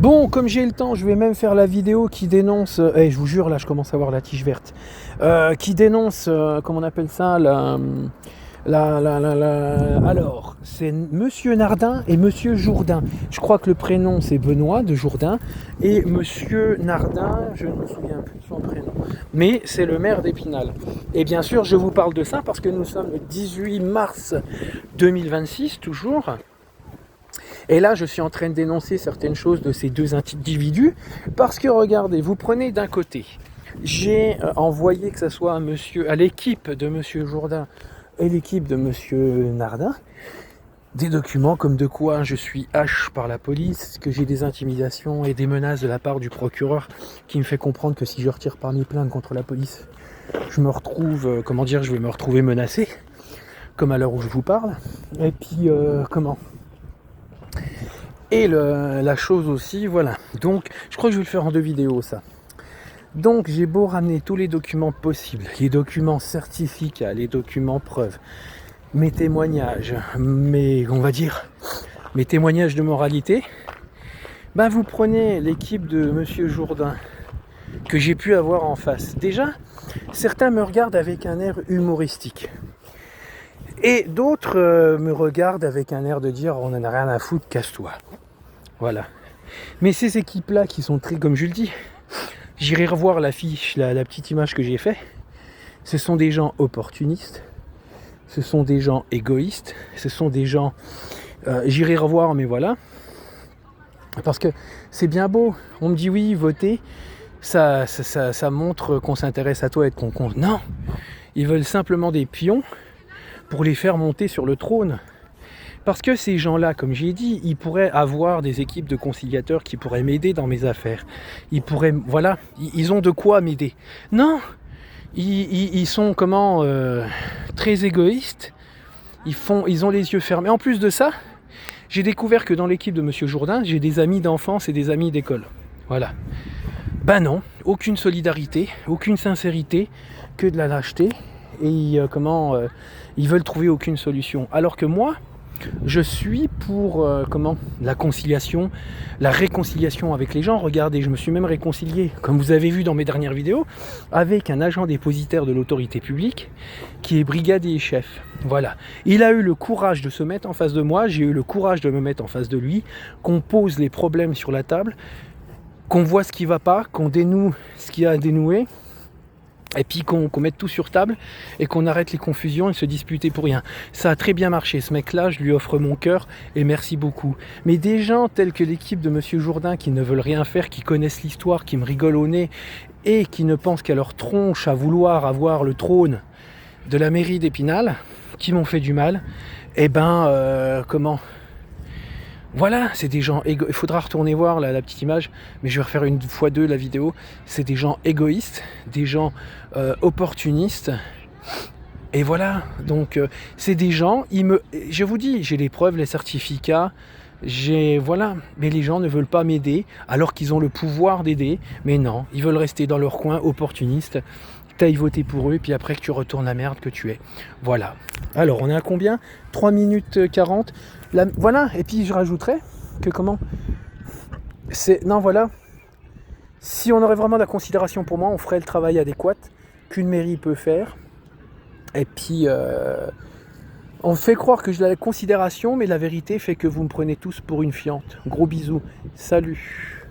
Bon, comme j'ai le temps, je vais même faire la vidéo qui dénonce, je vous jure, là je commence à avoir la tige verte, qui dénonce, comment on appelle ça, alors, c'est Monsieur Nardin et Monsieur Jourdain. Je crois que le prénom c'est Benoît de Jourdain et Monsieur Nardin, je ne me souviens plus de son prénom, mais c'est le maire d'Épinal. Et bien sûr, je vous parle de ça parce que nous sommes le 18 mars 2026 toujours. Et là, je suis en train de dénoncer certaines choses de ces deux individus parce que regardez, vous prenez d'un côté, j'ai envoyé que ce soit à l'équipe de Monsieur Jourdain et l'équipe de Monsieur Nardin des documents comme de quoi je suis hache par la police, que j'ai des intimidations et des menaces de la part du procureur qui me fait comprendre que si je retire pas mes plaintes contre la police, je me retrouve, je vais me retrouver menacé, comme à l'heure où je vous parle. Et puis, Et la chose aussi, voilà. Donc, je crois que je vais le faire en 2 vidéos, ça. Donc, j'ai beau ramener tous les documents possibles, les documents certificats, les documents preuves, mes témoignages, mes témoignages de moralité, vous prenez l'équipe de Monsieur Jourdain que j'ai pu avoir en face. Déjà, certains me regardent avec un air humoristique. Et d'autres me regardent avec un air de dire on en a rien à foutre, casse-toi. Voilà. Mais ces équipes-là qui sont très, comme je le dis, j'irai revoir l'affiche, la petite image que j'ai fait. Ce sont des gens opportunistes, ce sont des gens égoïstes, ce sont des gens... j'irai revoir, mais voilà. Parce que c'est bien beau, on me dit oui, voter, ça montre qu'on s'intéresse à toi et qu'on... Non, ils veulent simplement des pions pour les faire monter sur le trône. Parce que ces gens-là, comme j'ai dit, ils pourraient avoir des équipes de conciliateurs qui pourraient m'aider dans mes affaires. Ils pourraient, voilà, ils ont de quoi m'aider. Non, ils sont très égoïstes. Ils ont les yeux fermés. En plus de ça, j'ai découvert que dans l'équipe de Monsieur Jourdain, j'ai des amis d'enfance et des amis d'école. Voilà. Non, aucune solidarité, aucune sincérité, que de la lâcheté. Et ils veulent trouver aucune solution. Alors que moi, je suis pour la conciliation, la réconciliation avec les gens. Regardez, je me suis même réconcilié, comme vous avez vu dans mes dernières vidéos, avec un agent dépositaire de l'autorité publique qui est brigadier chef. Voilà. Il a eu le courage de se mettre en face de moi, j'ai eu le courage de me mettre en face de lui, qu'on pose les problèmes sur la table, qu'on voit ce qui ne va pas, qu'on dénoue ce qui a à dénouer. Et puis qu'on mette tout sur table et qu'on arrête les confusions et se disputer pour rien. Ça a très bien marché, ce mec-là, je lui offre mon cœur et merci beaucoup. Mais des gens tels que l'équipe de Monsieur Jourdain qui ne veulent rien faire, qui connaissent l'histoire, qui me rigolent au nez et qui ne pensent qu'à leur tronche à vouloir avoir le trône de la mairie d'Épinal, qui m'ont fait du mal, voilà, c'est des gens égoïstes. Il faudra retourner voir la petite image, mais je vais refaire 1x2 la vidéo. C'est des gens égoïstes, des gens opportunistes. Et voilà, donc c'est des gens, je vous dis, j'ai les preuves, les certificats, mais les gens ne veulent pas m'aider, alors qu'ils ont le pouvoir d'aider. Mais non, ils veulent rester dans leur coin, opportunistes. T'ailles voter pour eux, et puis après que tu retournes la merde que tu es. Voilà. Alors, on est à combien ? 3 minutes 40. Voilà, et puis je rajouterais que voilà. Si on aurait vraiment de la considération pour moi, on ferait le travail adéquat qu'une mairie peut faire. Et puis, on fait croire que j'ai de la considération, mais la vérité fait que vous me prenez tous pour une fiente. Gros bisous. Salut.